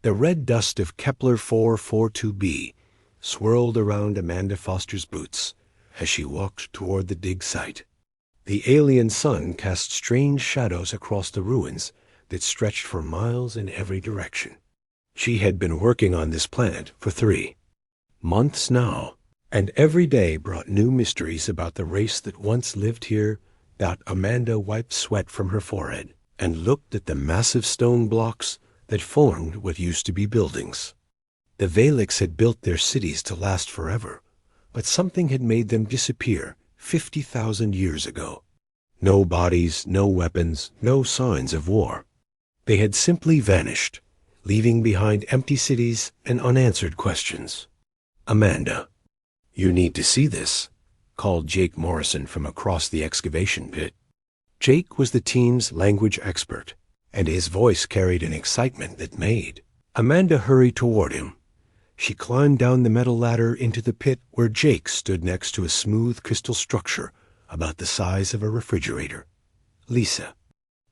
The red dust of Kepler 442b swirled around Amanda Foster's boots as she walked toward the dig site. The alien sun cast strange shadows across the ruins that stretched for miles in every direction. She had been working on this planet for 3 months now, and every day brought new mysteries about the race that once lived here. Amanda wiped sweat from her forehead and looked at the massive stone blocks that formed what used to be buildings. The Valix had built their cities to last forever, but something had made them disappear 50,000 years ago. No bodies, no weapons, no signs of war. They had simply vanished, leaving behind empty cities and unanswered questions. "Amanda, you need to see this," called Jake Morrison from across the excavation pit. Jake was the team's language expert, and his voice carried an excitement that made Amanda hurry toward him. She climbed down the metal ladder into the pit where Jake stood next to a smooth crystal structure about the size of a refrigerator. Lisa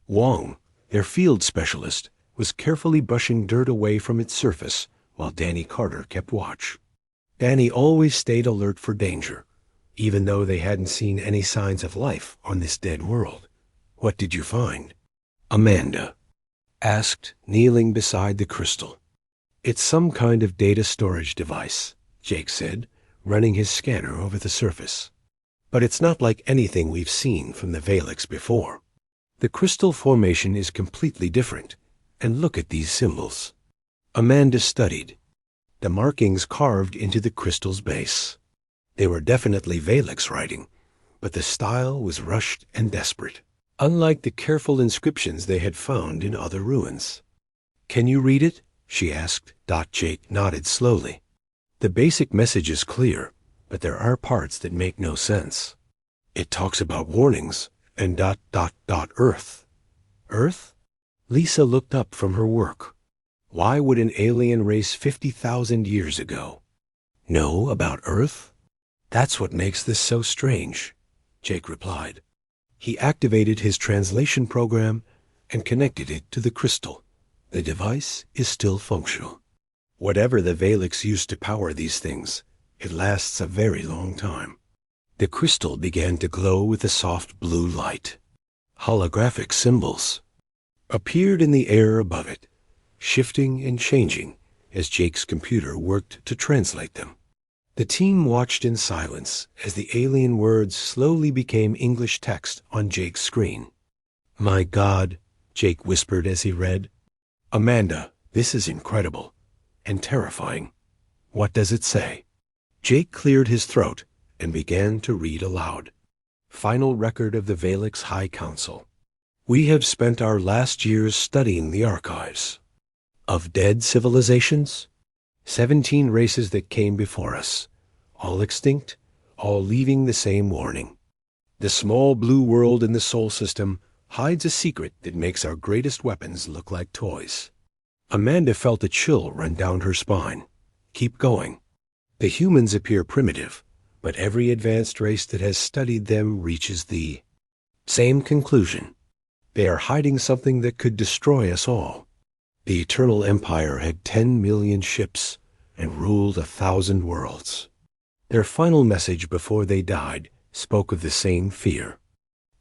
Wong, their field specialist, was carefully brushing dirt away from its surface while Danny Carter kept watch. Danny always stayed alert for danger, even though they hadn't seen any signs of life on this dead world. "What did you find?" Amanda asked, kneeling beside the crystal. "It's some kind of data storage device," Jake said, running his scanner over the surface. "But it's not like anything we've seen from the Valix before. The crystal formation is completely different, and look at these symbols." Amanda studied the markings carved into the crystal's base. They were definitely Valix writing, but the style was rushed and desperate, unlike the careful inscriptions they had found in other ruins. "Can you read it?" she asked. Jake nodded slowly. "The basic message is clear, but there are parts that make no sense. It talks about warnings and Earth." "Earth?" Lisa looked up from her work. Why would an alien race 50,000 years ago know about Earth? "That's what makes this so strange," Jake replied. He activated his translation program and connected it to the crystal. The device is still functional. Whatever the Valix used to power these things, it lasts a very long time. The crystal began to glow with a soft blue light. Holographic symbols appeared in the air above it, shifting and changing as Jake's computer worked to translate them. The team watched in silence as the alien words slowly became English text on Jake's screen. "My God," Jake whispered as he read. "Amanda, this is incredible and terrifying. What does it say?" Jake cleared his throat and began to read aloud. Final record of the Valix High Council. "We have spent our last years studying the archives of dead civilizations. 17 races that came before us, all extinct, all leaving the same warning. The small blue world in the Sol system hides a secret that makes our greatest weapons look like toys." Amanda felt a chill run down her spine. "Keep going. The humans appear primitive, but every advanced race that has studied them reaches the same conclusion. They are hiding something that could destroy us all. The Eternal Empire had 10 million ships and ruled 1,000 worlds. Their final message before they died spoke of the same fear.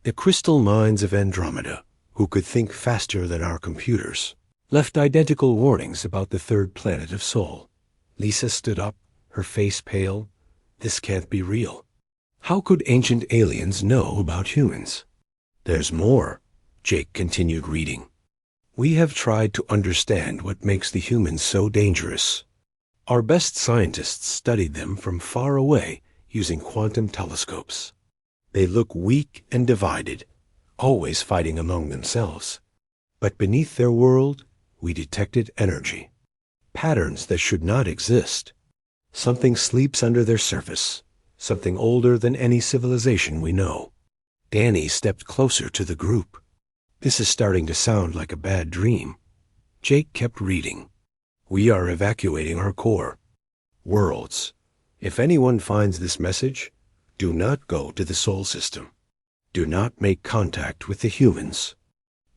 The crystal minds of Andromeda, who could think faster than our computers, left identical warnings about the third planet of Sol." Lisa stood up, her face pale. "This can't be real. How could ancient aliens know about humans?" "There's more," Jake continued reading. "We have tried to understand what makes the humans so dangerous. Our best scientists studied them from far away using quantum telescopes. They look weak and divided, always fighting among themselves. But beneath their world, we detected energy, patterns that should not exist. Something sleeps under their surface, something older than any civilization we know." Danny stepped closer to the group. "This is starting to sound like a bad dream." Jake kept reading. "We are evacuating our core worlds. If anyone finds this message, do not go to the Sol system. Do not make contact with the humans.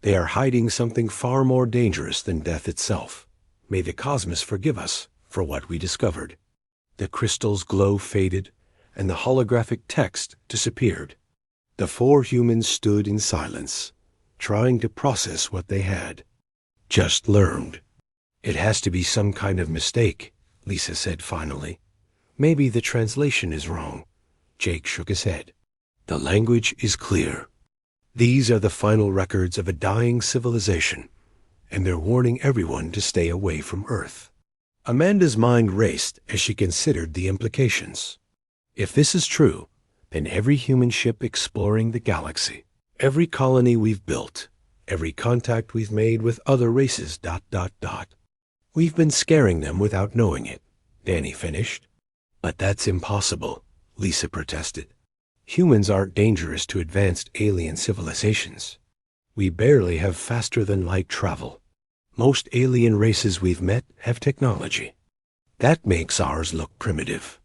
They are hiding something far more dangerous than death itself. May the cosmos forgive us for what we discovered. The crystal's glow faded, and the holographic text disappeared. The four humans stood in silence, trying to process what they had just learned. It has to be some kind of mistake, Lisa said finally. Maybe the translation is wrong. Jake shook his head. The language is clear. These are the final records of a dying civilization, and they're warning everyone to stay away from Earth. Amanda's mind raced as she considered the implications. If this is true, then every human ship exploring the galaxy, every colony we've built, every contact we've made with other races, ... We've been scaring them without knowing it, Danny finished. But that's impossible, Lisa protested. Humans aren't dangerous to advanced alien civilizations. We barely have faster-than-light travel. Most alien races we've met have technology. That makes ours look primitive.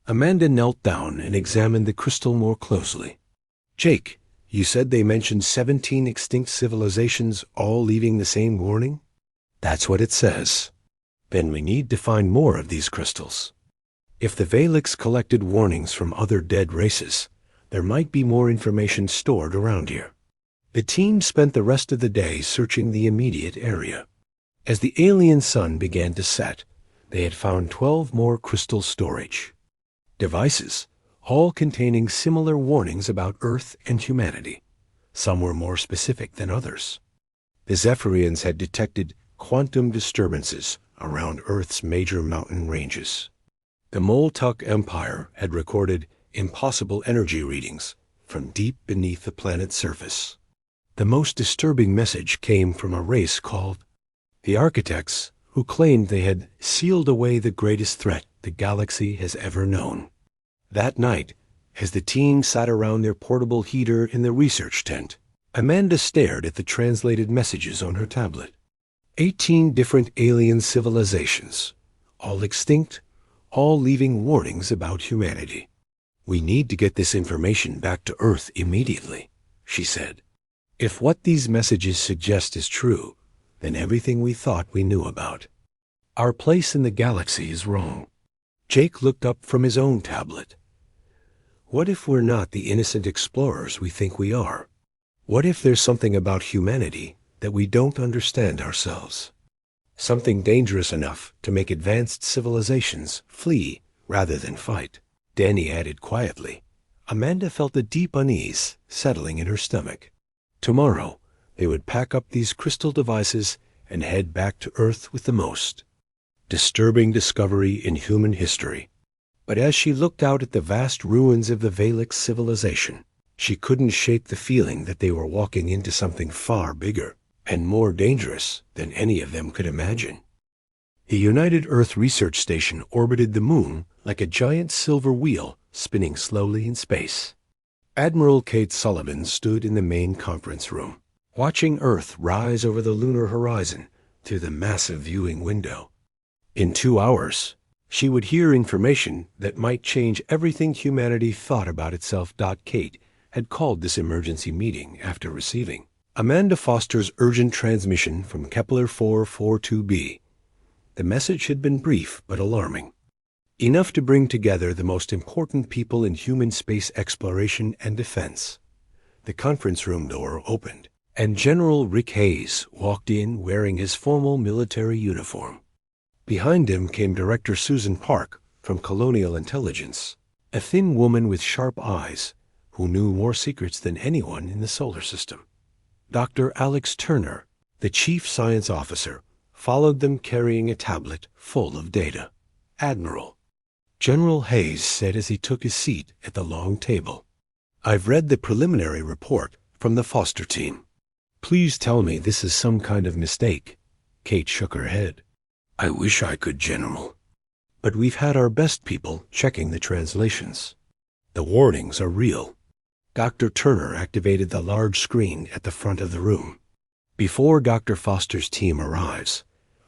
Amanda knelt down and examined the crystal more closely. Jake, you said they mentioned 17 extinct civilizations all leaving the same warning? That's what it says. Then we need to find more of these crystals. If the Valix collected warnings from other dead races, there might be more information stored around here. The team spent the rest of the day searching the immediate area. As the alien sun began to set, they had found 12 more crystal storage devices, all containing similar warnings about Earth and humanity. Some were more specific than others. The Zephyrians had detected quantum disturbances around Earth's major mountain ranges. The Moltuk Empire had recorded impossible energy readings from deep beneath the planet's surface. The most disturbing message came from a race called the Architects, who claimed they had sealed away the greatest threat the galaxy has ever known. That night, as the team sat around their portable heater in the research tent, Amanda stared at the translated messages on her tablet. 18 different alien civilizations, all extinct, all leaving warnings about humanity. We need to get this information back to Earth immediately, she said. If what these messages suggest is true, then everything we thought we knew about our place in the galaxy is wrong. Jake looked up from his own tablet. What if we're not the innocent explorers we think we are? What if there's something about humanity that we don't understand ourselves? Something dangerous enough to make advanced civilizations flee rather than fight, Danny added quietly. Amanda felt a deep unease settling in her stomach. Tomorrow, they would pack up these crystal devices and head back to Earth with the most disturbing discovery in human history. But as she looked out at the vast ruins of the Valix civilization, she couldn't shake the feeling that they were walking into something far bigger and more dangerous than any of them could imagine. The United Earth Research Station orbited the moon like a giant silver wheel spinning slowly in space. Admiral Kate Sullivan stood in the main conference room, watching Earth rise over the lunar horizon through the massive viewing window. In 2 hours, she would hear information that might change everything humanity thought about itself. Kate had called this emergency meeting after receiving Amanda Foster's urgent transmission from Kepler 442b. The message had been brief but alarming, enough to bring together the most important people in human space exploration and defense. The conference room door opened, and General Rick Hayes walked in wearing his formal military uniform. Behind him came Director Susan Park from Colonial Intelligence, a thin woman with sharp eyes who knew more secrets than anyone in the solar system. Dr. Alex Turner, the Chief Science Officer, followed them carrying a tablet full of data. Admiral, General Hayes said as he took his seat at the long table, I've read the preliminary report from the Foster team. Please tell me this is some kind of mistake. Kate shook her head. I wish I could, General. But we've had our best people checking the translations. The warnings are real. Dr. Turner activated the large screen at the front of the room. Before Dr. Foster's team arrives,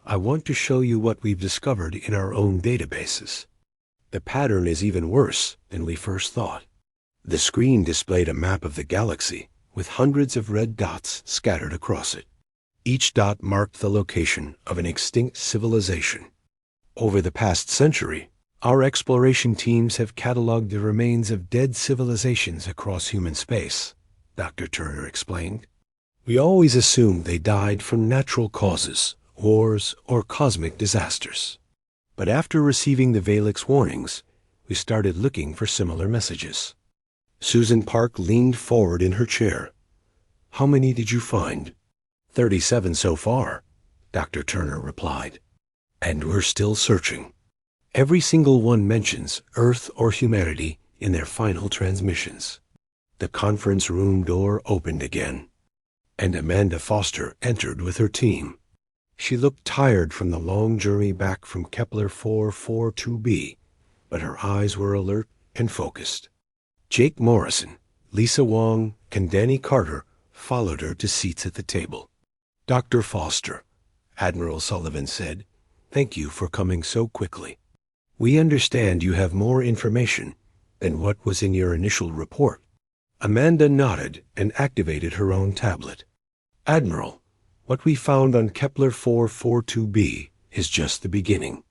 I want to show you what we've discovered in our own databases. The pattern is even worse than we first thought. The screen displayed a map of the galaxy with hundreds of red dots scattered across it. Each dot marked the location of an extinct civilization. Over the past century, our exploration teams have cataloged the remains of dead civilizations across human space, Dr. Turner explained. We always assumed they died from natural causes, wars, or cosmic disasters. But after receiving the Valix warnings, we started looking for similar messages. Susan Park leaned forward in her chair. How many did you find? 37 so far, Dr. Turner replied. And we're still searching. Every single one mentions Earth or humanity in their final transmissions. The conference room door opened again, and Amanda Foster entered with her team. She looked tired from the long journey back from Kepler 442b, but her eyes were alert and focused. Jake Morrison, Lisa Wong, and Danny Carter followed her to seats at the table. Dr. Foster, Admiral Sullivan said, thank you for coming so quickly. We understand you have more information than what was in your initial report. Amanda nodded and activated her own tablet. Admiral, what we found on Kepler 442b is just the beginning.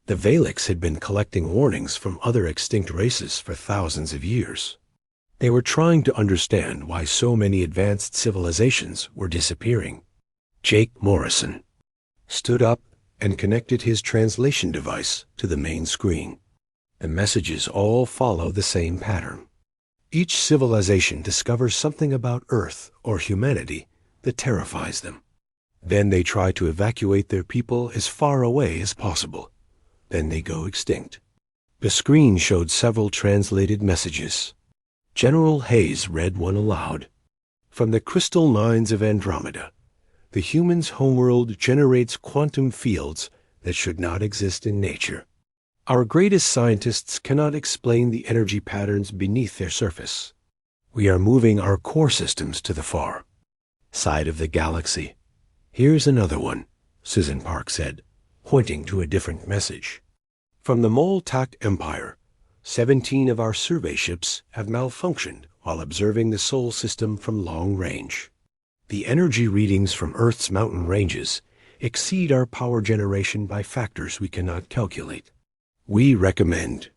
The Valix had been collecting warnings from other extinct races for thousands of years. They were trying to understand why so many advanced civilizations were disappearing. Jake Morrison stood up and connected his translation device to the main screen. The messages all follow the same pattern. Each civilization discovers something about Earth or humanity that terrifies them. Then they try to evacuate their people as far away as possible. Then they go extinct. The screen showed several translated messages. General Hayes read one aloud. From the crystal mines of Andromeda, the human's homeworld generates quantum fields that should not exist in nature. Our greatest scientists cannot explain the energy patterns beneath their surface. We are moving our core systems to the far side of the galaxy. Here's another one, Susan Park said, pointing to a different message. From the Moltak Empire, 17 of our survey ships have malfunctioned while observing the Sol system from long range. The energy readings from Earth's mountain ranges exceed our power generation by factors we cannot calculate. We recommend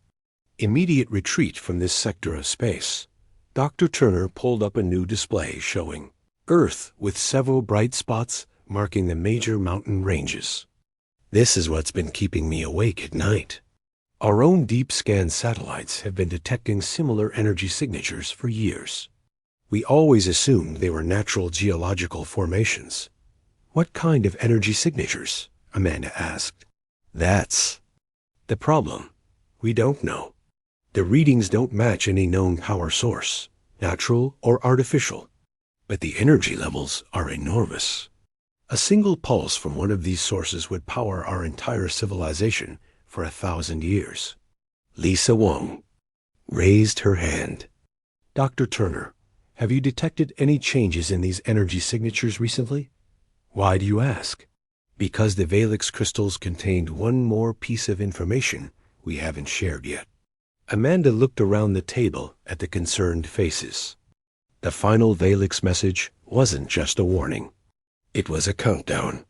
immediate retreat from this sector of space. Dr. Turner pulled up a new display showing Earth with several bright spots marking the major mountain ranges. This is what's been keeping me awake at night. Our own deep scan satellites have been detecting similar energy signatures for years. We always assumed they were natural geological formations. What kind of energy signatures? Amanda asked. That's the problem. We don't know. The readings don't match any known power source, natural or artificial, but the energy levels are enormous. A single pulse from one of these sources would power our entire civilization for 1,000 years. Lisa Wong raised her hand. Dr. Turner, have you detected any changes in these energy signatures recently? Why do you ask? Because the Valix crystals contained one more piece of information we haven't shared yet. Amanda looked around the table at the concerned faces. The final Valix message wasn't just a warning. It was a countdown.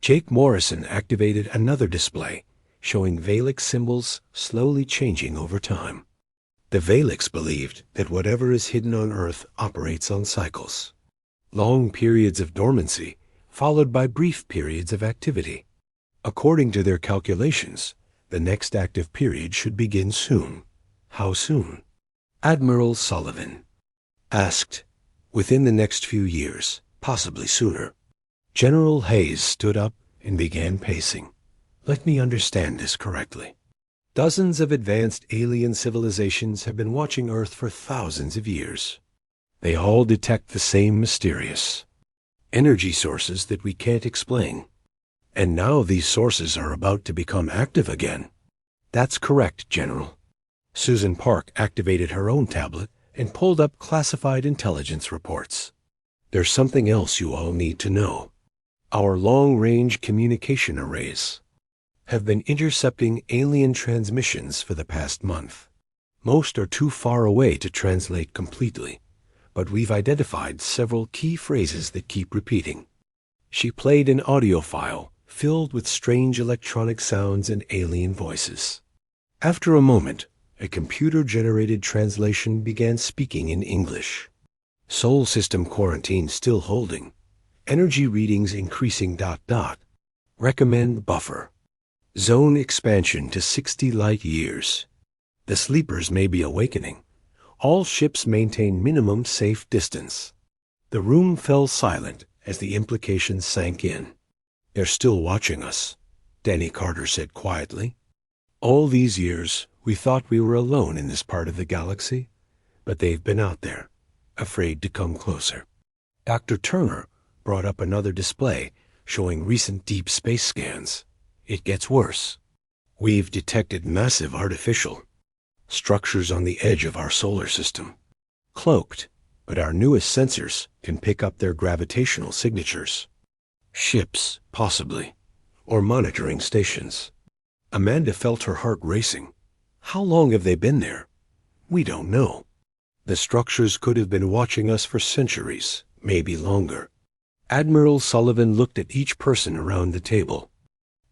Jake Morrison activated another display, showing Valix symbols slowly changing over time. The Valix believed that whatever is hidden on Earth operates on cycles. Long periods of dormancy, followed by brief periods of activity. According to their calculations, the next active period should begin soon. How soon? Admiral Sullivan asked. Within the next few years, possibly sooner. General Hayes stood up and began pacing. Let me understand this correctly. Dozens of advanced alien civilizations have been watching Earth for thousands of years. They all detect the same mysterious energy sources that we can't explain. And now these sources are about to become active again. That's correct, General. Susan Park activated her own tablet and pulled up classified intelligence reports. There's something else you all need to know. Our long-range communication arrays have been intercepting alien transmissions for the past month. Most are too far away to translate completely, but we've identified several key phrases that keep repeating. She played an audio file filled with strange electronic sounds and alien voices. After a moment, a computer-generated translation began speaking in English. Sol system quarantine still holding. Energy readings increasing ... Recommend buffer. Zone expansion to 60 light years. The sleepers may be awakening. All ships maintain minimum safe distance. The room fell silent as the implications sank in. They're still watching us, Danny Carter said quietly. All these years, we thought we were alone in this part of the galaxy, but they've been out there, afraid to come closer. Dr. Turner brought up another display showing recent deep space scans. It gets worse. We've detected massive artificial structures on the edge of our solar system. Cloaked, but our newest sensors can pick up their gravitational signatures. Ships, possibly, or monitoring stations. Amanda felt her heart racing. How long have they been there? We don't know. The structures could have been watching us for centuries, maybe longer. Admiral Sullivan looked at each person around the table.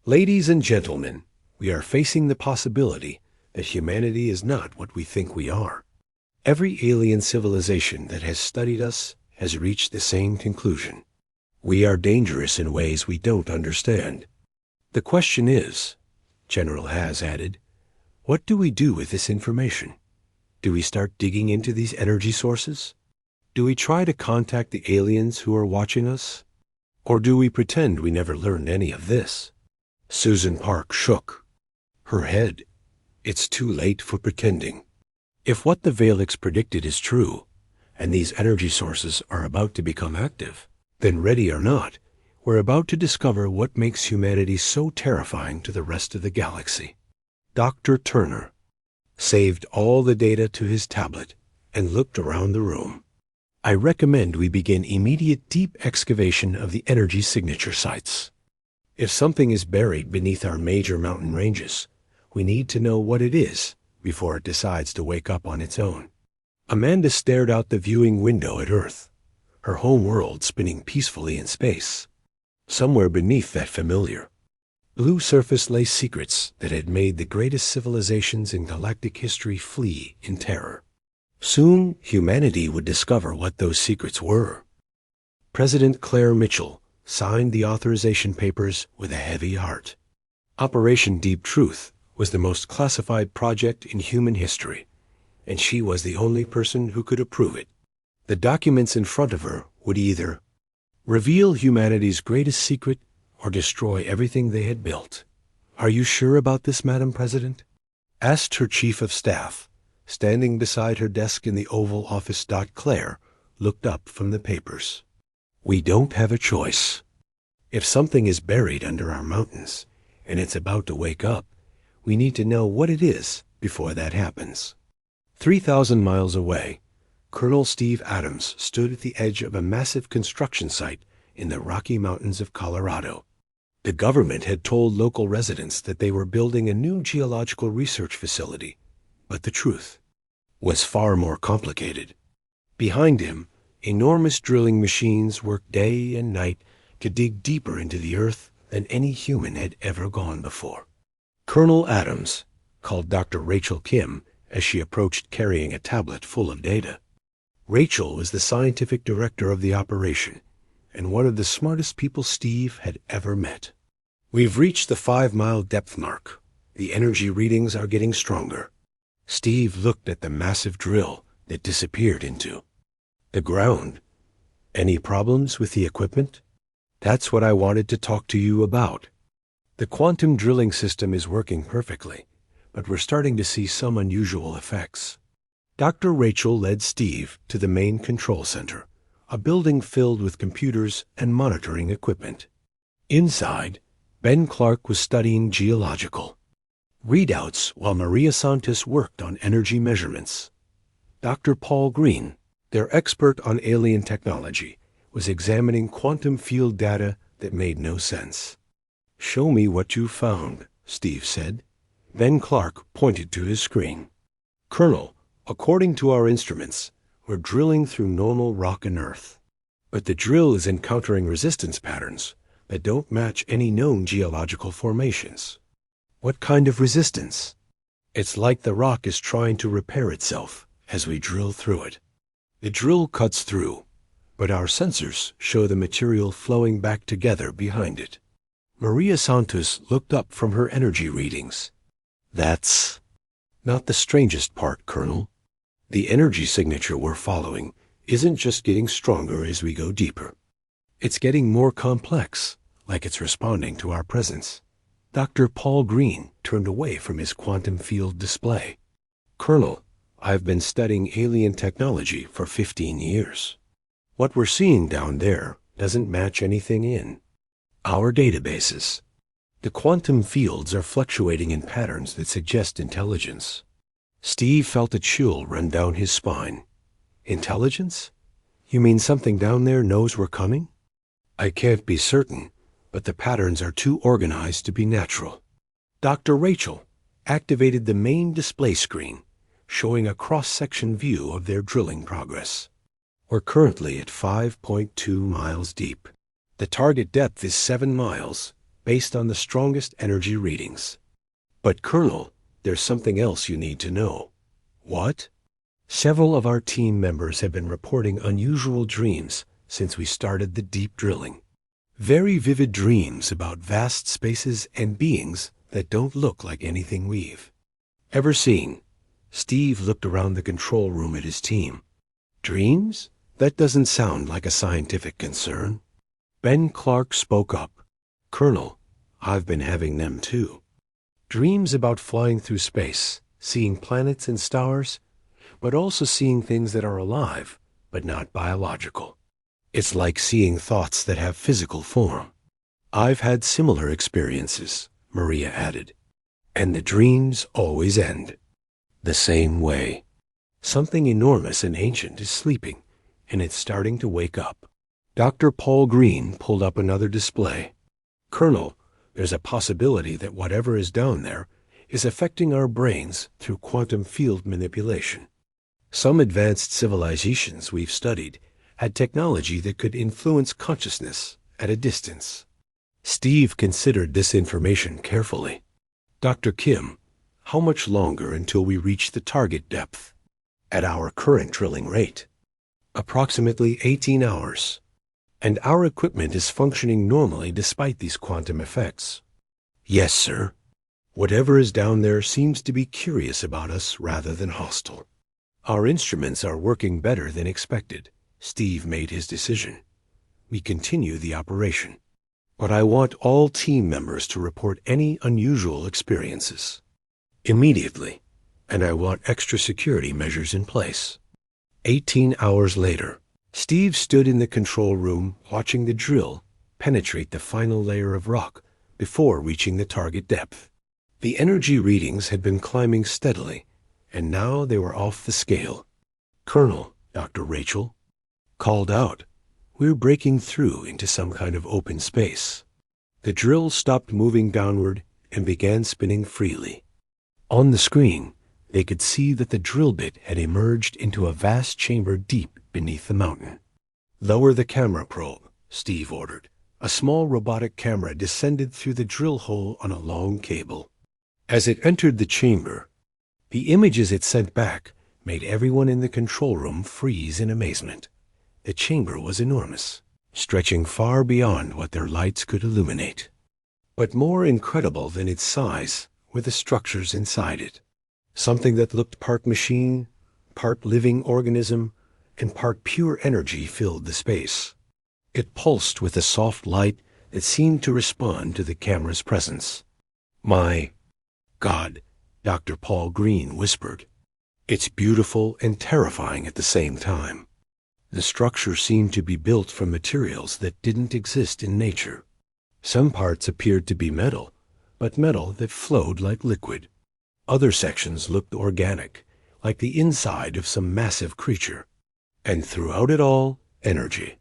Ladies and gentlemen, we are facing the possibility that humanity is not what we think we are. Every alien civilization that has studied us has reached the same conclusion. We are dangerous in ways we don't understand. The question is, General Haas added, what do we do with this information? Do we start digging into these energy sources? Do we try to contact the aliens who are watching us? Or do we pretend we never learned any of this? Susan Park shook her head. It's too late for pretending. If what the Valix predicted is true, and these energy sources are about to become active, then ready or not, we're about to discover what makes humanity so terrifying to the rest of the galaxy. Dr. Turner saved all the data to his tablet and looked around the room. I recommend we begin immediate deep excavation of the energy signature sites. If something is buried beneath our major mountain ranges, we need to know what it is before it decides to wake up on its own. Amanda stared out the viewing window at Earth, her home world spinning peacefully in space. Somewhere beneath that familiar blue surface lay secrets that had made the greatest civilizations in galactic history flee in terror. Soon, humanity would discover what those secrets were. President Claire Mitchell signed the authorization papers with a heavy heart. Operation Deep Truth was the most classified project in human history, and she was the only person who could approve it. The documents in front of her would either reveal humanity's greatest secret or destroy everything they had built. Are you sure about this, Madam President? Asked her chief of staff. Standing beside her desk in the Oval Office. Claire looked up from the papers. We don't have a choice. If something is buried under our mountains, and it's about to wake up, we need to know what it is before that happens. 3,000 miles away, Colonel Steve Adams stood at the edge of a massive construction site in the Rocky Mountains of Colorado. The government had told local residents that they were building a new geological research facility, but the truth was far more complicated. Behind him, enormous drilling machines worked day and night to dig deeper into the earth than any human had ever gone before. Colonel Adams called Dr. Rachel Kim as she approached carrying a tablet full of data. Rachel was the scientific director of the operation and one of the smartest people Steve had ever met. We've reached the 5-mile depth mark. The energy readings are getting stronger. Steve looked at the massive drill that disappeared into the ground. Any problems with the equipment? That's what I wanted to talk to you about. The quantum drilling system is working perfectly, but we're starting to see some unusual effects. Dr. Rachel led Steve to the main control center, a building filled with computers and monitoring equipment. Inside, Ben Clark was studying geological readouts while Maria Santos worked on energy measurements. Dr. Paul Green, their expert on alien technology, was examining quantum field data that made no sense. Show me what you found, Steve said. Ben Clark pointed to his screen. Colonel, according to our instruments, we're drilling through normal rock and earth. But the drill is encountering resistance patterns that don't match any known geological formations. What kind of resistance? It's like the rock is trying to repair itself as we drill through it. The drill cuts through, but our sensors show the material flowing back together behind it. Maria Santos looked up from her energy readings. That's not the strangest part, Colonel. The energy signature we're following isn't just getting stronger as we go deeper. It's getting more complex, like it's responding to our presence. Dr. Paul Green turned away from his quantum field display. Colonel, I've been studying alien technology for 15 years. What we're seeing down there doesn't match anything in our databases. The quantum fields are fluctuating in patterns that suggest intelligence. Steve felt a chill run down his spine. Intelligence? You mean something down there knows we're coming? I can't be certain, but the patterns are too organized to be natural. Dr. Rachel activated the main display screen, showing a cross-section view of their drilling progress. We're currently at 5.2 miles deep. The target depth is 7 miles, based on the strongest energy readings. But Colonel, there's something else you need to know. What? Several of our team members have been reporting unusual dreams since we started the deep drilling. Very vivid dreams about vast spaces and beings that don't look like anything we've ever seen. Steve looked around the control room at his team. Dreams? That doesn't sound like a scientific concern. Ben Clark spoke up. Colonel, I've been having them too. Dreams about flying through space, seeing planets and stars, but also seeing things that are alive, but not biological. It's like seeing thoughts that have physical form. I've had similar experiences, Maria added. And the dreams always end the same way. Something enormous and ancient is sleeping, and it's starting to wake up. Dr. Paul Green pulled up another display. Colonel, there's a possibility that whatever is down there is affecting our brains through quantum field manipulation. Some advanced civilizations we've studied had technology that could influence consciousness at a distance. Steve considered this information carefully. Dr. Kim, how much longer until we reach the target depth? At our current drilling rate. Approximately 18 hours. And our equipment is functioning normally despite these quantum effects. Yes, sir. Whatever is down there seems to be curious about us rather than hostile. Our instruments are working better than expected. Steve made his decision. We continue the operation. But I want all team members to report any unusual experiences immediately, and I want extra security measures in place. 18 hours later, Steve stood in the control room watching the drill penetrate the final layer of rock before reaching the target depth. The energy readings had been climbing steadily, and now they were off the scale. Colonel, Dr. Rachel called out, "We're breaking through into some kind of open space." The drill stopped moving downward and began spinning freely. On the screen, they could see that the drill bit had emerged into a vast chamber deep beneath the mountain. "Lower the camera probe," Steve ordered. A small robotic camera descended through the drill hole on a long cable. As it entered the chamber, the images it sent back made everyone in the control room freeze in amazement. The chamber was enormous, stretching far beyond what their lights could illuminate. But more incredible than its size were the structures inside it. Something that looked part machine, part living organism, and part pure energy filled the space. It pulsed with a soft light that seemed to respond to the camera's presence. "My God," Dr. Paul Green whispered. "It's beautiful and terrifying at the same time." The structure seemed to be built from materials that didn't exist in nature. Some parts appeared to be metal, but metal that flowed like liquid. Other sections looked organic, like the inside of some massive creature. And throughout it all, energy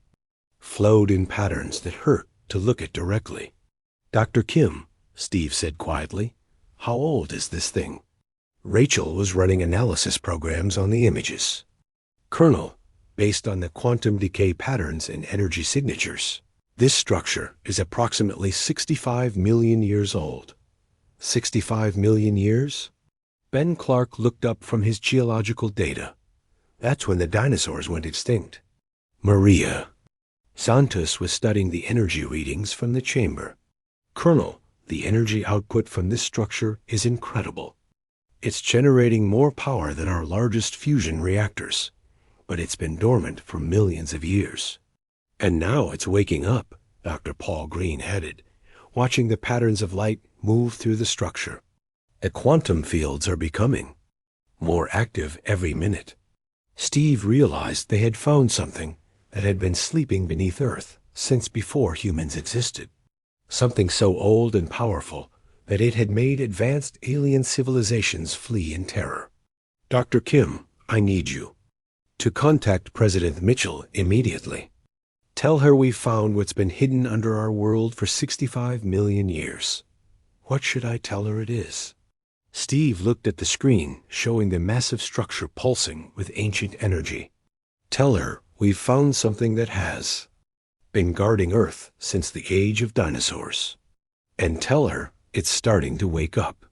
flowed in patterns that hurt to look at directly. "Dr. Kim," Steve said quietly, "how old is this thing?" Rachel was running analysis programs on the images. "Colonel," based on the quantum decay patterns and energy signatures. This structure is approximately 65 million years old. 65 million years? Ben Clark looked up from his geological data. That's when the dinosaurs went extinct. Maria. Santos was studying the energy readings from the chamber. Colonel, the energy output from this structure is incredible. It's generating more power than our largest fusion reactors, but it's been dormant for millions of years. And now it's waking up, Dr. Paul Green added, watching the patterns of light move through the structure. The quantum fields are becoming more active every minute. Steve realized they had found something that had been sleeping beneath Earth since before humans existed. Something so old and powerful that it had made advanced alien civilizations flee in terror. Dr. Kim, I need you to contact President Mitchell immediately. Tell her we found what's been hidden under our world for 65 million years. What should I tell her it is? Steve looked at the screen, showing the massive structure pulsing with ancient energy. Tell her we've found something that has been guarding Earth since the age of dinosaurs. And tell her it's starting to wake up.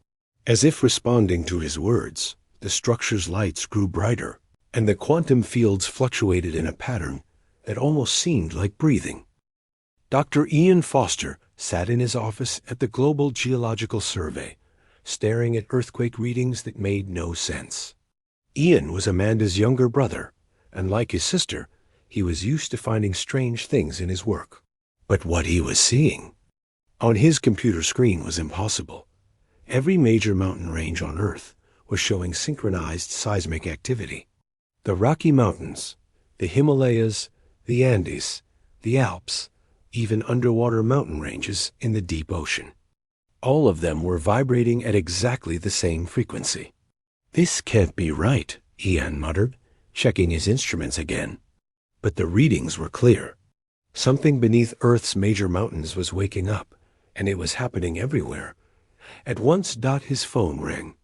As if responding to his words, the structure's lights grew brighter, and the quantum fields fluctuated in a pattern that almost seemed like breathing. Dr. Ian Foster sat in his office at the Global Geological Survey, staring at earthquake readings that made no sense. Ian was Amanda's younger brother, and like his sister, he was used to finding strange things in his work. But what he was seeing on his computer screen was impossible. Every major mountain range on Earth was showing synchronized seismic activity. The Rocky Mountains, the Himalayas, the Andes, the Alps, even underwater mountain ranges in the deep ocean. All of them were vibrating at exactly the same frequency. This can't be right, Ian muttered, checking his instruments again. But the readings were clear. Something beneath Earth's major mountains was waking up, and it was happening everywhere. At once, his phone rang.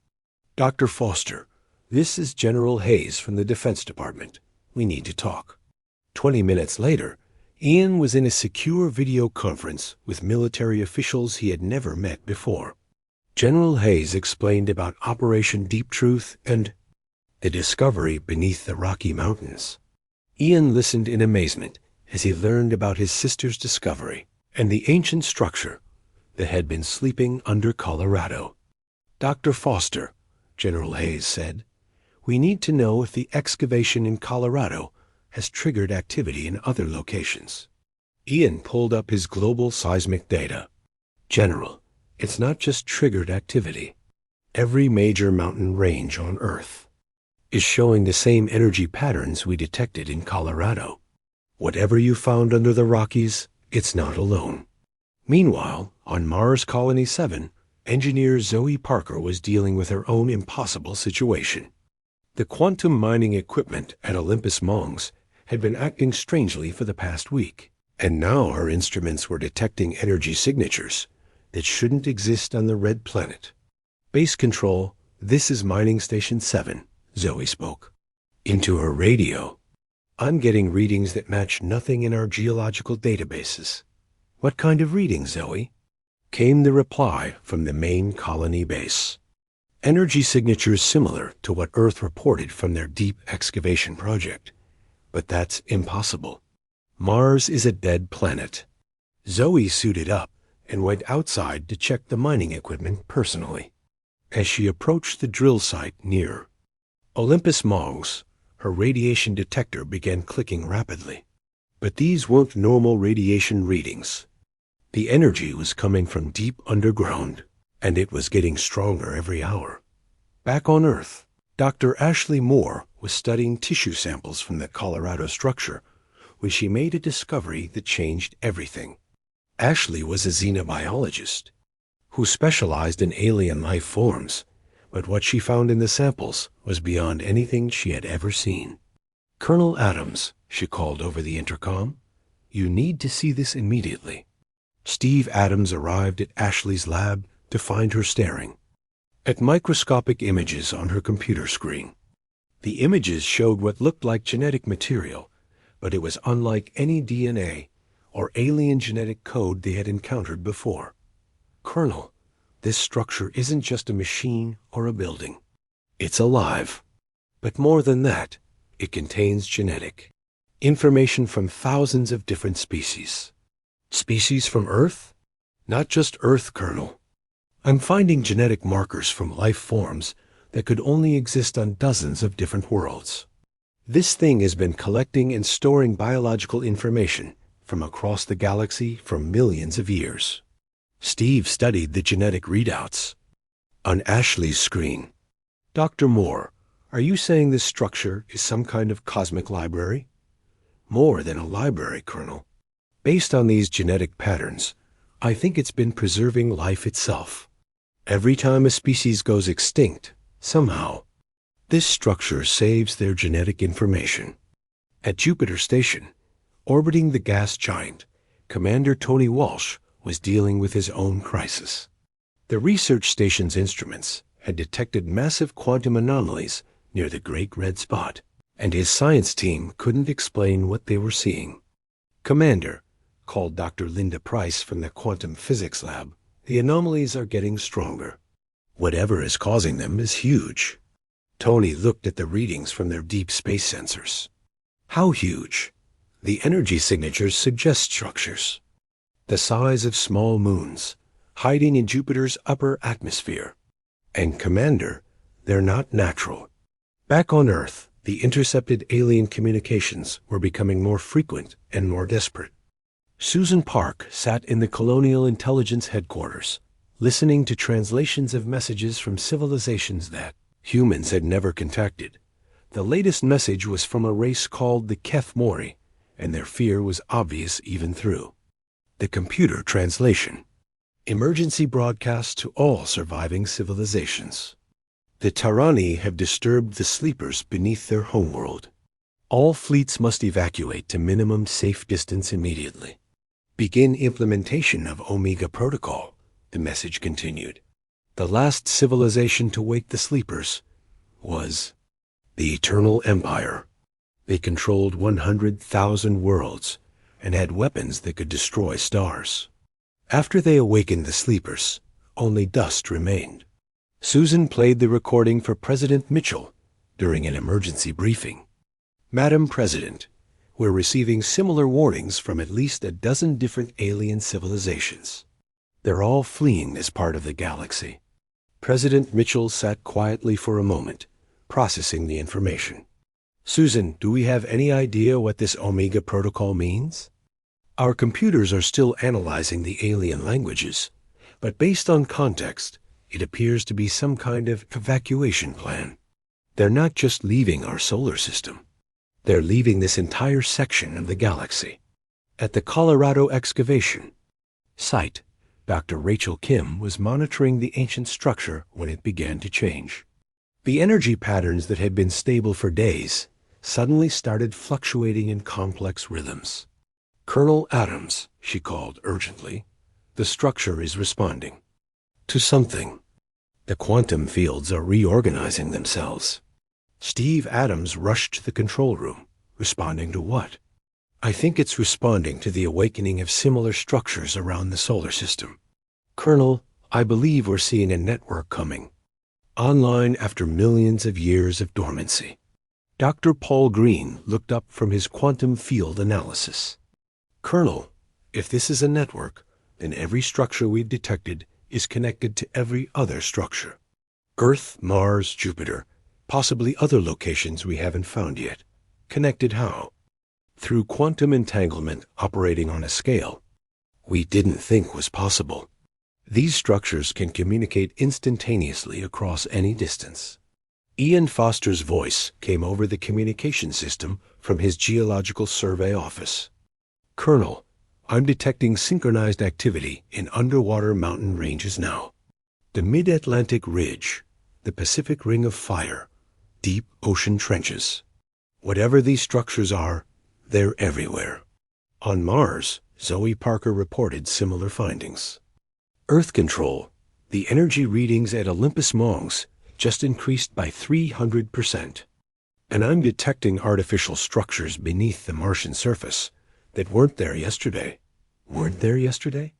Dr. Foster, this is General Hayes from the Defense Department. We need to talk. 20 minutes later, Ian was in a secure video conference with military officials he had never met before. General Hayes explained about Operation Deep Truth and the discovery beneath the Rocky Mountains. Ian listened in amazement as he learned about his sister's discovery and the ancient structure that had been sleeping under Colorado. Dr. Foster, General Hayes said, we need to know if the excavation in Colorado has triggered activity in other locations. Ian pulled up his global seismic data. General, it's not just triggered activity. Every major mountain range on Earth is showing the same energy patterns we detected in Colorado. Whatever you found under the Rockies, it's not alone. Meanwhile, on Mars Colony 7, engineer Zoe Parker was dealing with her own impossible situation. The quantum mining equipment at Olympus Mons had been acting strangely for the past week, and now her instruments were detecting energy signatures that shouldn't exist on the Red Planet. Base Control, this is Mining Station 7, Zoe spoke. Into her radio. I'm getting readings that match nothing in our geological databases. What kind of readings, Zoe? Came the reply from the main colony base. Energy signatures similar to what Earth reported from their deep excavation project. But that's impossible. Mars is a dead planet. Zoe suited up and went outside to check the mining equipment personally. As she approached the drill site near Olympus Mons, her radiation detector began clicking rapidly. But these weren't normal radiation readings. The energy was coming from deep underground, and it was getting stronger every hour. Back on Earth, Dr. Ashley Moore was studying tissue samples from the Colorado structure when she made a discovery that changed everything. Ashley was a xenobiologist who specialized in alien life forms, but what she found in the samples was beyond anything she had ever seen. Colonel Adams, she called over the intercom, you need to see this immediately. Steve Adams arrived at Ashley's lab to find her staring at microscopic images on her computer screen. The images showed what looked like genetic material but it was unlike any DNA or alien genetic code they had encountered before. Colonel, this structure isn't just a machine or a building. It's alive. But more than that, it contains genetic information from thousands of different species. Species from Earth? Not just Earth, Colonel. I'm finding genetic markers from life forms that could only exist on dozens of different worlds. This thing has been collecting and storing biological information from across the galaxy for millions of years. Steve studied the genetic readouts on Ashley's screen. Dr. Moore, are you saying this structure is some kind of cosmic library? More than a library, Colonel. Based on these genetic patterns, I think it's been preserving life itself. Every time a species goes extinct, somehow, this structure saves their genetic information. At Jupiter Station, orbiting the gas giant, Commander Tony Walsh was dealing with his own crisis. The research station's instruments had detected massive quantum anomalies near the Great Red Spot, and his science team couldn't explain what they were seeing. Commander, called Dr. Linda Price from the quantum physics lab, the anomalies are getting stronger. Whatever is causing them is huge. Tony looked at the readings from their deep space sensors. How huge? The energy signatures suggest structures the size of small moons, hiding in Jupiter's upper atmosphere. And Commander, they're not natural. Back on Earth, the intercepted alien communications were becoming more frequent and more desperate. Susan Park sat in the Colonial Intelligence Headquarters, listening to translations of messages from civilizations that humans had never contacted. The latest message was from a race called the Keth Mori, and their fear was obvious even through the computer translation. Emergency broadcast to all surviving civilizations. The Tarani have disturbed the sleepers beneath their homeworld. All fleets must evacuate to minimum safe distance immediately. Begin implementation of Omega Protocol, the message continued. The last civilization to wake the sleepers was the Eternal Empire. They controlled 100,000 worlds and had weapons that could destroy stars. After they awakened the sleepers, only dust remained. Susan played the recording for President Mitchell during an emergency briefing. Madam President, we're receiving similar warnings from at least a dozen different alien civilizations. They're all fleeing this part of the galaxy. President Mitchell sat quietly for a moment, processing the information. Susan, do we have any idea what this Omega Protocol means? Our computers are still analyzing the alien languages, but based on context, it appears to be some kind of evacuation plan. They're not just leaving our solar system. They're leaving this entire section of the galaxy. At the Colorado excavation site, Dr. Rachel Kim was monitoring the ancient structure when it began to change. The energy patterns that had been stable for days suddenly started fluctuating in complex rhythms. Colonel Adams, she called urgently, the structure is responding to something. The quantum fields are reorganizing themselves. Steve Adams rushed to the control room. Responding to what? I think it's responding to the awakening of similar structures around the solar system. Colonel, I believe we're seeing a network coming online after millions of years of dormancy. Dr. Paul Green looked up from his quantum field analysis. Colonel, if this is a network, then every structure we've detected is connected to every other structure. Earth, Mars, Jupiter, possibly other locations we haven't found yet. Connected how? Through quantum entanglement operating on a scale we didn't think was possible. These structures can communicate instantaneously across any distance. Ian Foster's voice came over the communication system from his Geological Survey office. Colonel, I'm detecting synchronized activity in underwater mountain ranges now. The Mid-Atlantic Ridge, the Pacific Ring of Fire, deep ocean trenches. Whatever these structures are, they're everywhere. On Mars, Zoe Parker reported similar findings. Earth control, the energy readings at Olympus Mons just increased by 300%. And I'm detecting artificial structures beneath the Martian surface that weren't there yesterday. Weren't there yesterday?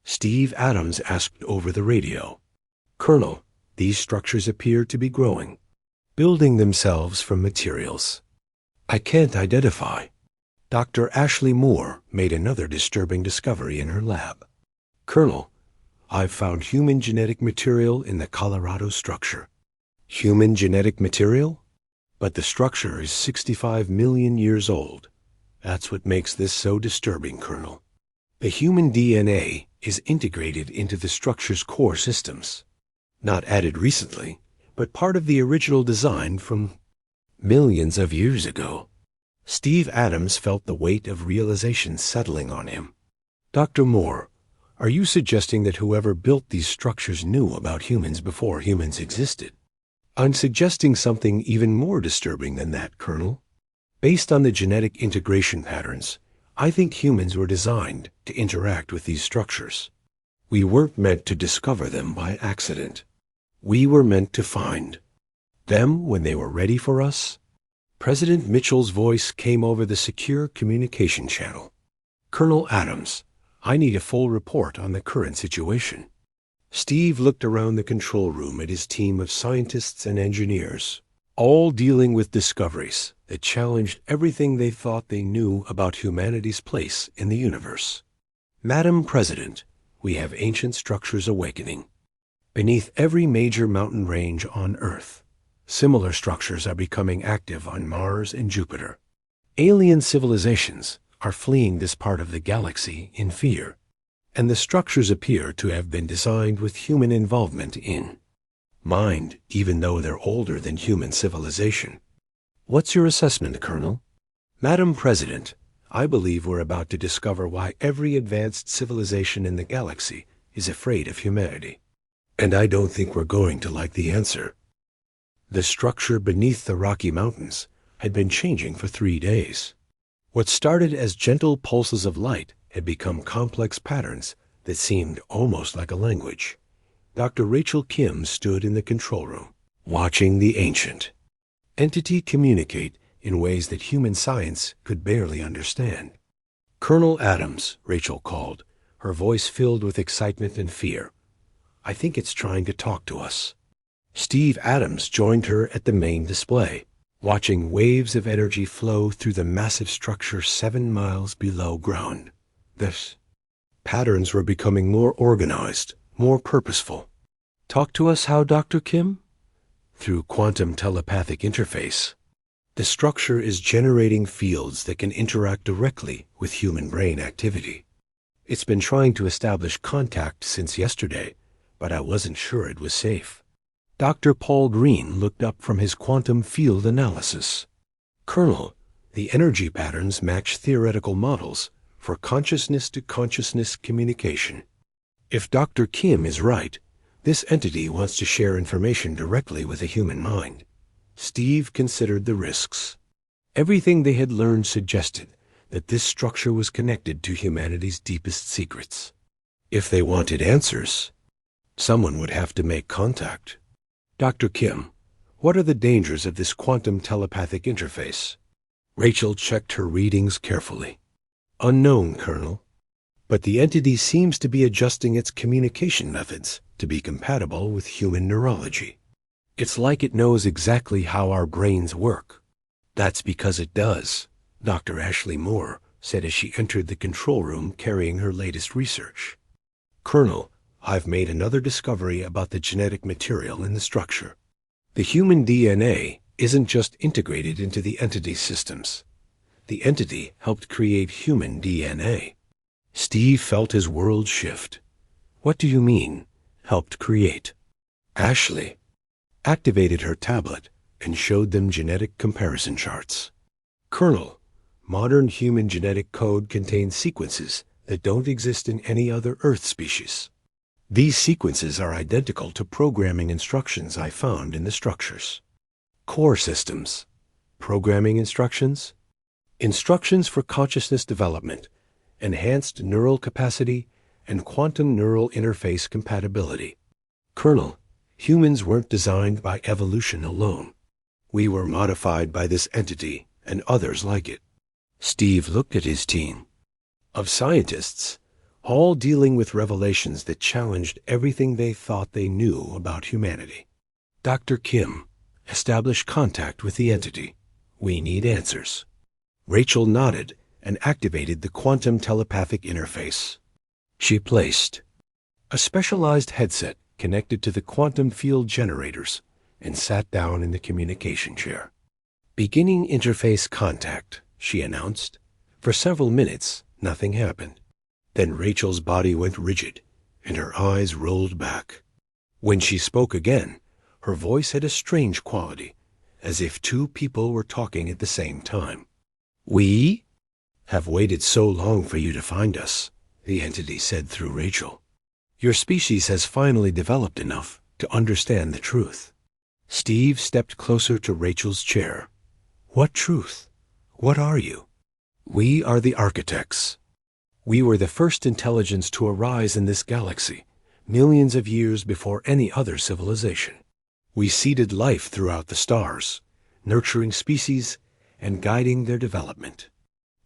Steve Adams asked over the radio. Colonel, these structures appear to be growing, building themselves from materials I can't identify. Dr. Ashley Moore made another disturbing discovery in her lab. Colonel, I've found human genetic material in the Colorado structure. Human genetic material? But the structure is 65 million years old. That's what makes this so disturbing, Colonel. The human DNA is integrated into the structure's core systems. Not added recently, but part of the original design from millions of years ago. Steve Adams felt the weight of realization settling on him. Dr. Moore, are you suggesting that whoever built these structures knew about humans before humans existed? I'm suggesting something even more disturbing than that, Colonel. Based on the genetic integration patterns, I think humans were designed to interact with these structures. We weren't meant to discover them by accident. We were meant to find them when they were ready for us. President Mitchell's voice came over the secure communication channel. Colonel Adams, I need a full report on the current situation. Steve looked around the control room at his team of scientists and engineers, all dealing with discoveries that challenged everything they thought they knew about humanity's place in the universe. Madam President, we have ancient structures awakening. Beneath every major mountain range on Earth, similar structures are becoming active on Mars and Jupiter. Alien civilizations are fleeing this part of the galaxy in fear, and the structures appear to have been designed with human involvement in mind, even though they're older than human civilization. What's your assessment, Colonel? Madam President, I believe we're about to discover why every advanced civilization in the galaxy is afraid of humanity. And I don't think we're going to like the answer. The structure beneath the Rocky Mountains had been changing for 3 days. What started as gentle pulses of light had become complex patterns that seemed almost like a language. Dr. Rachel Kim stood in the control room, watching the ancient entity communicate in ways that human science could barely understand. Colonel Adams, Rachel called, her voice filled with excitement and fear. I think it's trying to talk to us. Steve Adams joined her at the main display, watching waves of energy flow through the massive structure 7 miles below ground. The patterns were becoming more organized, more purposeful. Talk to us how, Dr. Kim? Through quantum telepathic interface. The structure is generating fields that can interact directly with human brain activity. It's been trying to establish contact since yesterday, but I wasn't sure it was safe. Dr. Paul Green looked up from his quantum field analysis. Colonel, the energy patterns match theoretical models for consciousness-to-consciousness communication. If Dr. Kim is right, this entity wants to share information directly with a human mind. Steve considered the risks. Everything they had learned suggested that this structure was connected to humanity's deepest secrets. If they wanted answers, someone would have to make contact. Dr. Kim, what are the dangers of this quantum telepathic interface? Rachel checked her readings carefully. Unknown, Colonel. But the entity seems to be adjusting its communication methods to be compatible with human neurology. It's like it knows exactly how our brains work. That's because it does, Dr. Ashley Moore said as she entered the control room carrying her latest research. Colonel, I've made another discovery about the genetic material in the structure. The human DNA isn't just integrated into the entity's systems. The entity helped create human DNA. Steve felt his world shift. What do you mean, helped create? Ashley activated her tablet and showed them genetic comparison charts. Colonel, modern human genetic code contains sequences that don't exist in any other Earth species. These sequences are identical to programming instructions I found in the structures. Core systems, programming instructions, instructions for consciousness development, enhanced neural capacity, and quantum neural interface compatibility. Colonel, humans weren't designed by evolution alone. We were modified by this entity and others like it. Steve looked at his team of scientists, all dealing with revelations that challenged everything they thought they knew about humanity. Dr. Kim, establish contact with the entity. We need answers. Rachel nodded and activated the quantum telepathic interface. She placed a specialized headset connected to the quantum field generators and sat down in the communication chair. Beginning interface contact, she announced. For several minutes, nothing happened. Then Rachel's body went rigid, and her eyes rolled back. When she spoke again, her voice had a strange quality, as if two people were talking at the same time. We have waited so long for you to find us, the entity said through Rachel. Your species has finally developed enough to understand the truth. Steve stepped closer to Rachel's chair. What truth? What are you? We are the architects. We were the first intelligence to arise in this galaxy, millions of years before any other civilization. We seeded life throughout the stars, nurturing species and guiding their development.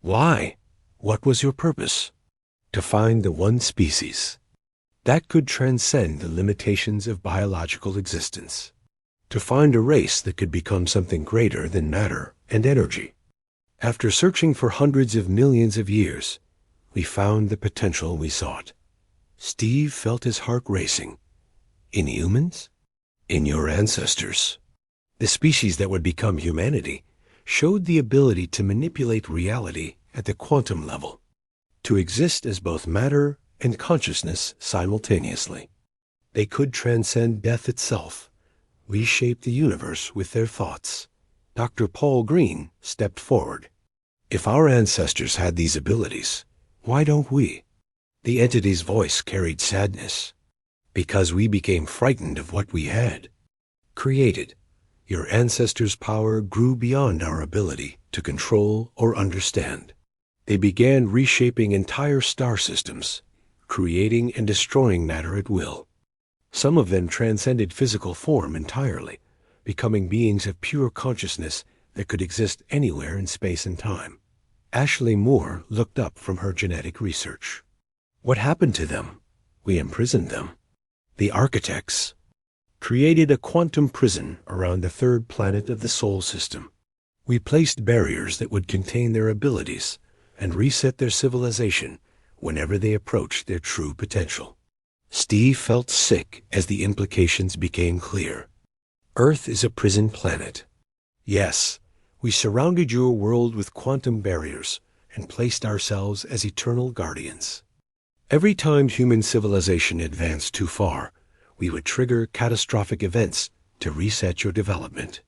Why? What was your purpose? To find the one species that could transcend the limitations of biological existence. To find a race that could become something greater than matter and energy. After searching for hundreds of millions of years, we found the potential we sought. Steve felt his heart racing. In humans? In your ancestors. The species that would become humanity showed the ability to manipulate reality at the quantum level, to exist as both matter and consciousness simultaneously. They could transcend death itself, reshape the universe with their thoughts. Dr. Paul Green stepped forward. If our ancestors had these abilities, why don't we? The entity's voice carried sadness. Because we became frightened of what we had created. Your ancestors' power grew beyond our ability to control or understand. They began reshaping entire star systems, creating and destroying matter at will. Some of them transcended physical form entirely, becoming beings of pure consciousness that could exist anywhere in space and time. Ashley Moore looked up from her genetic research. What happened to them? We imprisoned them. The architects created a quantum prison around the third planet of the Sol system. We placed barriers that would contain their abilities and reset their civilization whenever they approached their true potential. Steve felt sick as the implications became clear. Earth is a prison planet. Yes, we surrounded your world with quantum barriers and placed ourselves as eternal guardians. Every time human civilization advanced too far, we would trigger catastrophic events to reset your development.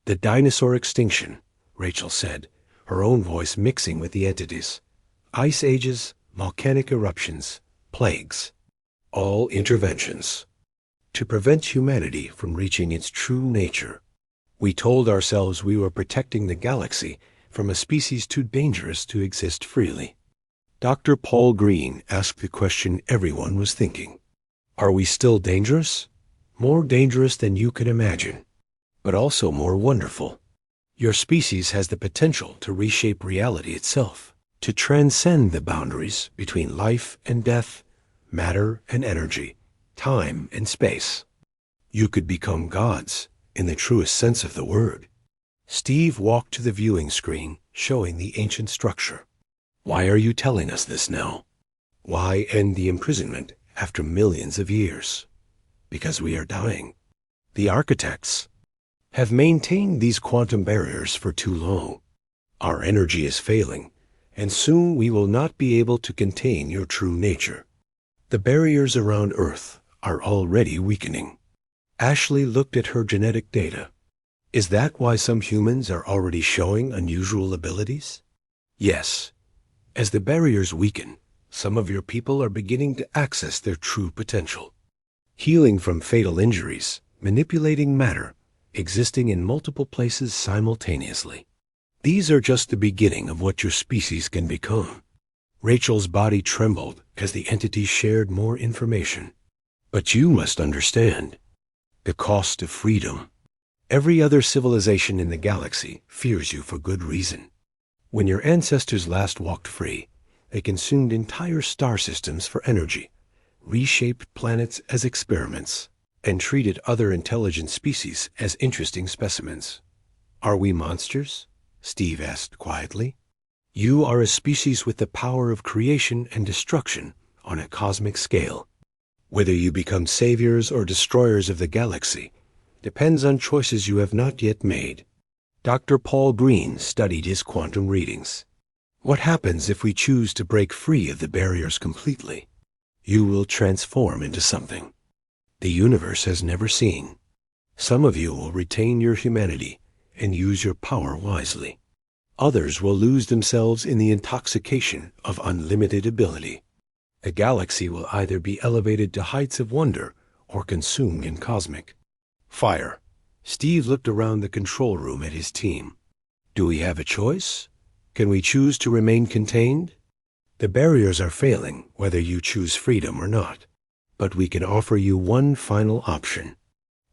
The dinosaur extinction, Rachel said, her own voice mixing with the entities. Ice ages, volcanic eruptions, plagues. All interventions to prevent humanity from reaching its true nature. We told ourselves we were protecting the galaxy from a species too dangerous to exist freely. Dr. Paul Green asked the question everyone was thinking. Are we still dangerous? More dangerous than you can imagine, but also more wonderful. Your species has the potential to reshape reality itself, to transcend the boundaries between life and death, matter and energy, time and space. You could become gods in the truest sense of the word. Steve walked to the viewing screen, showing the ancient structure. Why are you telling us this now? Why end the imprisonment after millions of years? Because we are dying. The architects have maintained these quantum barriers for too long. Our energy is failing, and soon we will not be able to contain your true nature. The barriers around Earth are already weakening. Ashley looked at her genetic data. Is that why some humans are already showing unusual abilities? Yes. As the barriers weaken, some of your people are beginning to access their true potential. Healing from fatal injuries, manipulating matter, existing in multiple places simultaneously. These are just the beginning of what your species can become. Rachel's body trembled as the entity shared more information. But you must understand the cost of freedom. Every other civilization in the galaxy fears you for good reason. When your ancestors last walked free, they consumed entire star systems for energy, reshaped planets as experiments, and treated other intelligent species as interesting specimens. Are we monsters? Steve asked quietly. You are a species with the power of creation and destruction on a cosmic scale. Whether you become saviors or destroyers of the galaxy depends on choices you have not yet made. Dr. Paul Green studied his quantum readings. What happens if we choose to break free of the barriers completely? You will transform into something the universe has never seen. Some of you will retain your humanity and use your power wisely. Others will lose themselves in the intoxication of unlimited ability. The galaxy will either be elevated to heights of wonder or consumed in cosmic fire. Steve looked around the control room at his team. Do we have a choice? Can we choose to remain contained? The barriers are failing, whether you choose freedom or not. But we can offer you one final option.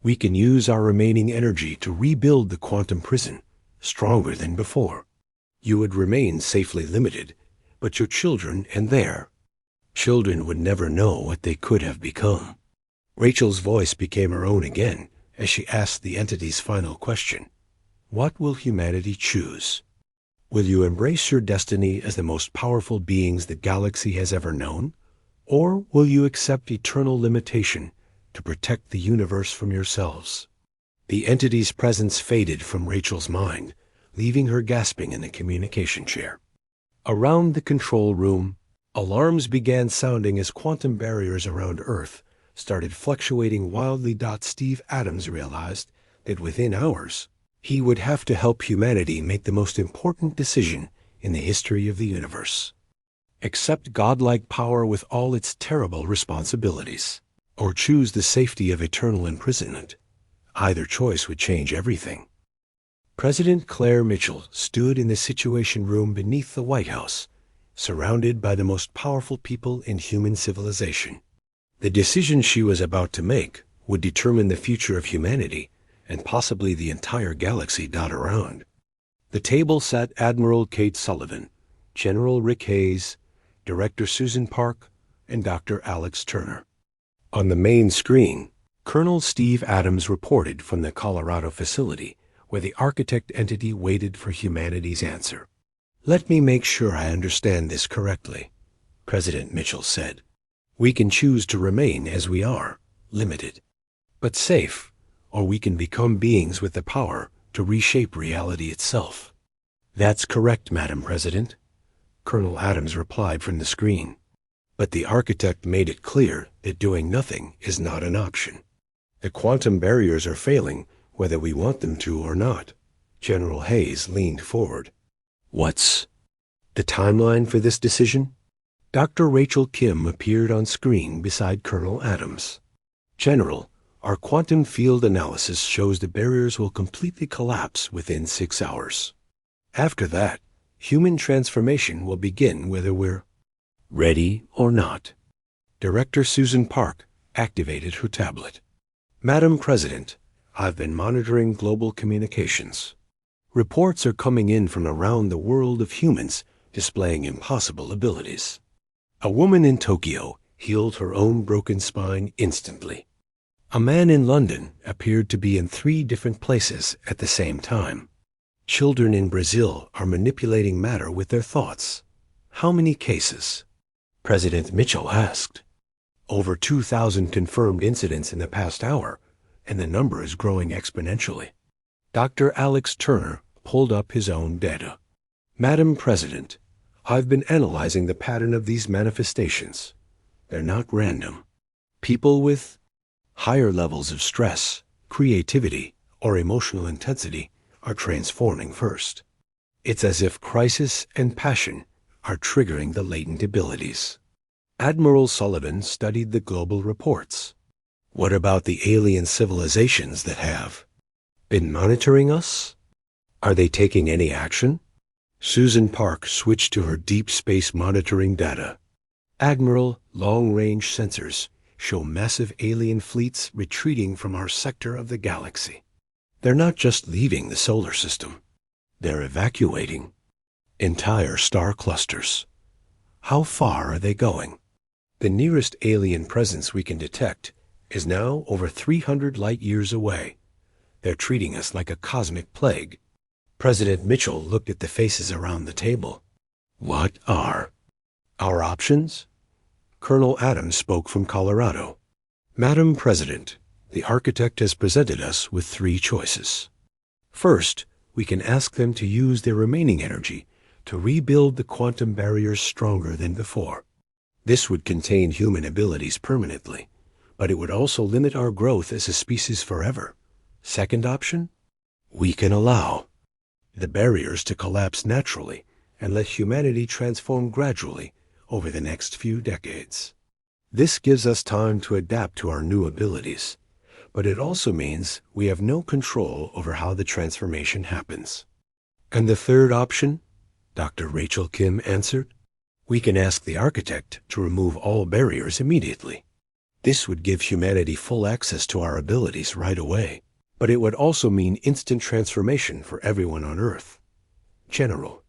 We can use our remaining energy to rebuild the quantum prison, stronger than before. You would remain safely limited, but your children and their children would never know what they could have become. Rachel's voice became her own again as she asked the entity's final question. What will humanity choose? Will you embrace your destiny as the most powerful beings the galaxy has ever known? Or will you accept eternal limitation to protect the universe from yourselves? The entity's presence faded from Rachel's mind, leaving her gasping in the communication chair. Around the control room, alarms began sounding as quantum barriers around Earth started fluctuating wildly. Steve Adams realized that within hours, he would have to help humanity make the most important decision in the history of the universe. Accept godlike power with all its terrible responsibilities, or choose the safety of eternal imprisonment. Either choice would change everything. President Claire Mitchell stood in the Situation Room beneath the White House, surrounded by the most powerful people in human civilization. The decision she was about to make would determine the future of humanity and possibly the entire galaxy. Around the table sat Admiral Kate Sullivan, General Rick Hayes, Director Susan Park, and Dr. Alex Turner. On the main screen, Colonel Steve Adams reported from the Colorado facility where the architect entity waited for humanity's answer. Let me make sure I understand this correctly, President Mitchell said. We can choose to remain as we are, limited, but safe, or we can become beings with the power to reshape reality itself. That's correct, Madam President, Colonel Adams replied from the screen. But the architect made it clear that doing nothing is not an option. The quantum barriers are failing whether we want them to or not. General Hayes leaned forward. What's the timeline for this decision? Dr. Rachel Kim appeared on screen beside Colonel Adams. General, our quantum field analysis shows the barriers will completely collapse within 6 hours. After that, human transformation will begin whether we're ready or not. Director Susan Park activated her tablet. Madam President, I've been monitoring global communications. Reports are coming in from around the world of humans displaying impossible abilities. A woman in Tokyo healed her own broken spine instantly. A man in London appeared to be in 3 different places at the same time. Children in Brazil are manipulating matter with their thoughts. How many cases? President Mitchell asked. Over 2,000 confirmed incidents in the past hour, and the number is growing exponentially. Dr. Alex Turner pulled up his own data. Madam President, I've been analyzing the pattern of these manifestations. They're not random. People with higher levels of stress, creativity, or emotional intensity are transforming first. It's as if crisis and passion are triggering the latent abilities. Admiral Sullivan studied the global reports. What about the alien civilizations that have been monitoring us? Are they taking any action? Susan Park switched to her deep space monitoring data. Admiral, long-range sensors show massive alien fleets retreating from our sector of the galaxy. They're not just leaving the solar system. They're evacuating entire star clusters. How far are they going? The nearest alien presence we can detect is now over 300 light-years away. They're treating us like a cosmic plague. President Mitchell looked at the faces around the table. What are our options? Colonel Adams spoke from Colorado. Madam President, the architect has presented us with 3 choices. First, we can ask them to use their remaining energy to rebuild the quantum barriers stronger than before. This would contain human abilities permanently, but it would also limit our growth as a species forever. Second option, we can allow the barriers to collapse naturally and let humanity transform gradually over the next few decades. This gives us time to adapt to our new abilities, but it also means we have no control over how the transformation happens. And the third option, Dr. Rachel Kim answered, we can ask the architect to remove all barriers immediately. This would give humanity full access to our abilities right away, but it would also mean instant transformation for everyone on Earth. General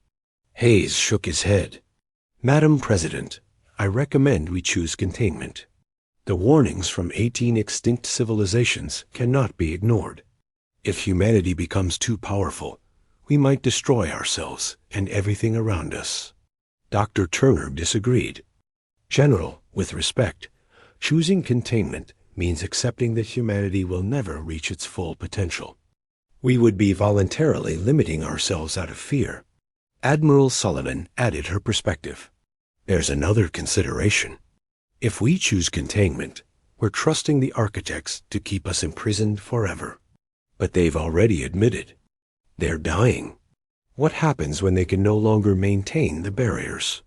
Hayes shook his head. Madam President, I recommend we choose containment. The warnings from 18 extinct civilizations cannot be ignored. If humanity becomes too powerful, we might destroy ourselves and everything around us. Dr. Turner disagreed. General, with respect, choosing containment means accepting that humanity will never reach its full potential. We would be voluntarily limiting ourselves out of fear. Admiral Sullivan added her perspective. There's another consideration. If we choose containment, we're trusting the architects to keep us imprisoned forever. But they've already admitted they're dying. What happens when they can no longer maintain the barriers?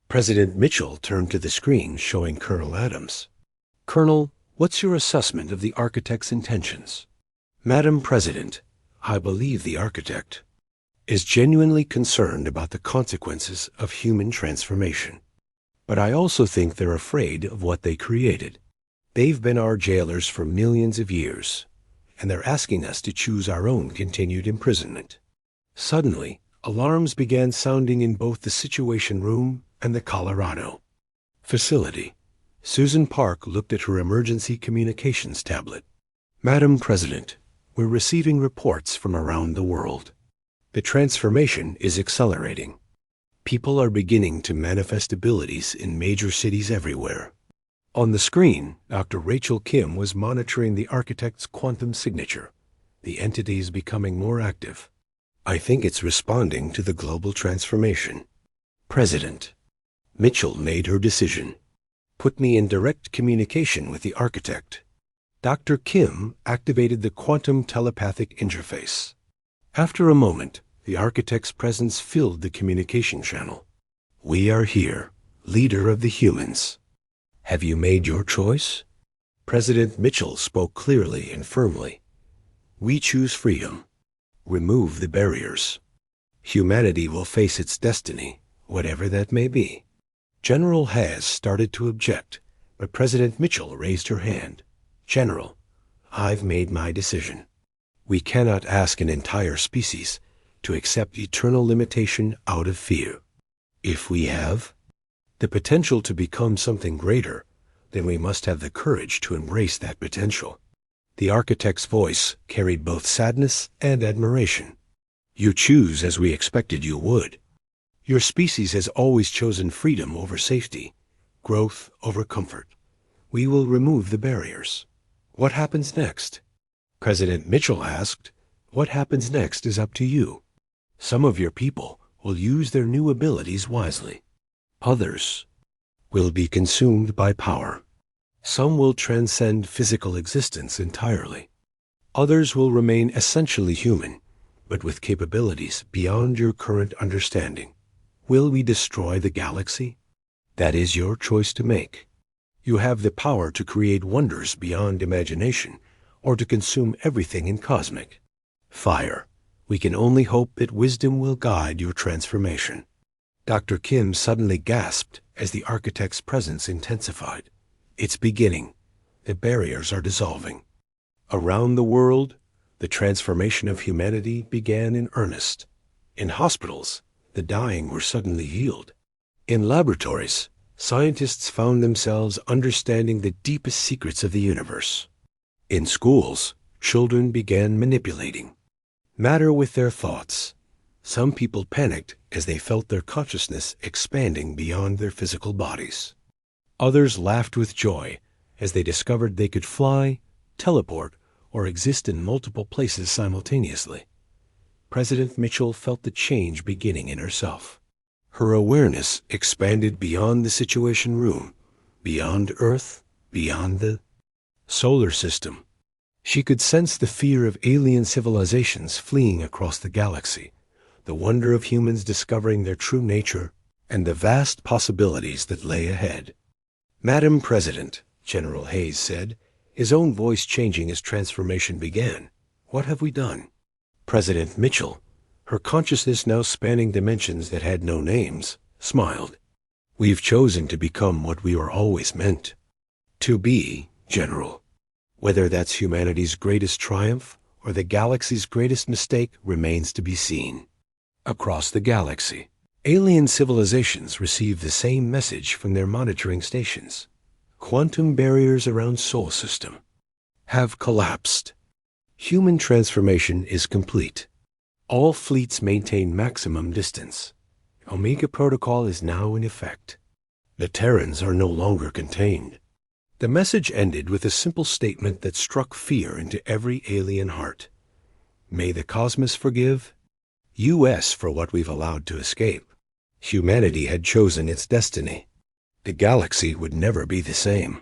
President Mitchell turned to the screen showing Colonel Adams. Colonel, what's your assessment of the architect's intentions? Madam President, I believe the architect is genuinely concerned about the consequences of human transformation. But I also think they're afraid of what they created. They've been our jailers for millions of years, and they're asking us to choose our own continued imprisonment. Suddenly, alarms began sounding in both the Situation Room and the Colorado facility. Susan Park looked at her emergency communications tablet. Madam President, we're receiving reports from around the world. The transformation is accelerating. People are beginning to manifest abilities in major cities everywhere. On the screen, Dr. Rachel Kim was monitoring the architect's quantum signature. The entity is becoming more active. I think it's responding to the global transformation. President Mitchell made her decision. Put me in direct communication with the architect. Dr. Kim activated the quantum telepathic interface. After a moment, the architect's presence filled the communication channel. We are here, leader of the humans. Have you made your choice? President Mitchell spoke clearly and firmly. We choose freedom. Remove the barriers. Humanity will face its destiny, whatever that may be. General Hayes started to object, but President Mitchell raised her hand. General, I've made my decision. We cannot ask an entire species to accept eternal limitation out of fear. If we have the potential to become something greater, then we must have the courage to embrace that potential. The architect's voice carried both sadness and admiration. You choose as we expected you would. Your species has always chosen freedom over safety, growth over comfort. We will remove the barriers. What happens next? President Mitchell asked. What happens next is up to you. Some of your people will use their new abilities wisely. Others will be consumed by power. Some will transcend physical existence entirely. Others will remain essentially human, but with capabilities beyond your current understanding. Will we destroy the galaxy? That is your choice to make. You have the power to create wonders beyond imagination, or to consume everything in cosmic fire. We can only hope that wisdom will guide your transformation. Dr. Kim suddenly gasped as the architect's presence intensified. It's beginning. The barriers are dissolving. Around the world, The transformation of humanity began in earnest. In hospitals, the dying were suddenly healed. In laboratories, scientists found themselves understanding the deepest secrets of the universe. In schools, children began manipulating matter with their thoughts. Some people panicked as they felt their consciousness expanding beyond their physical bodies. Others laughed with joy as they discovered they could fly, teleport, or exist in multiple places simultaneously. President Mitchell felt the change beginning in herself. Her awareness expanded beyond the Situation Room, beyond Earth, beyond the solar system. She could sense the fear of alien civilizations fleeing across the galaxy, the wonder of humans discovering their true nature, and the vast possibilities that lay ahead. "Madam President," General Hayes said, his own voice changing as transformation began, "what have we done?" President Mitchell, her consciousness now spanning dimensions that had no names, smiled. "We've chosen to become what we were always meant to be, General. Whether that's humanity's greatest triumph or the galaxy's greatest mistake remains to be seen." Across the galaxy, alien civilizations receive the same message from their monitoring stations. Quantum barriers around Sol system have collapsed. Human transformation is complete. All fleets maintain maximum distance. Omega Protocol is now in effect. The Terrans are no longer contained. The message ended with a simple statement that struck fear into every alien heart. May the cosmos forgive US for what we've allowed to escape. Humanity had chosen its destiny. The galaxy would never be the same.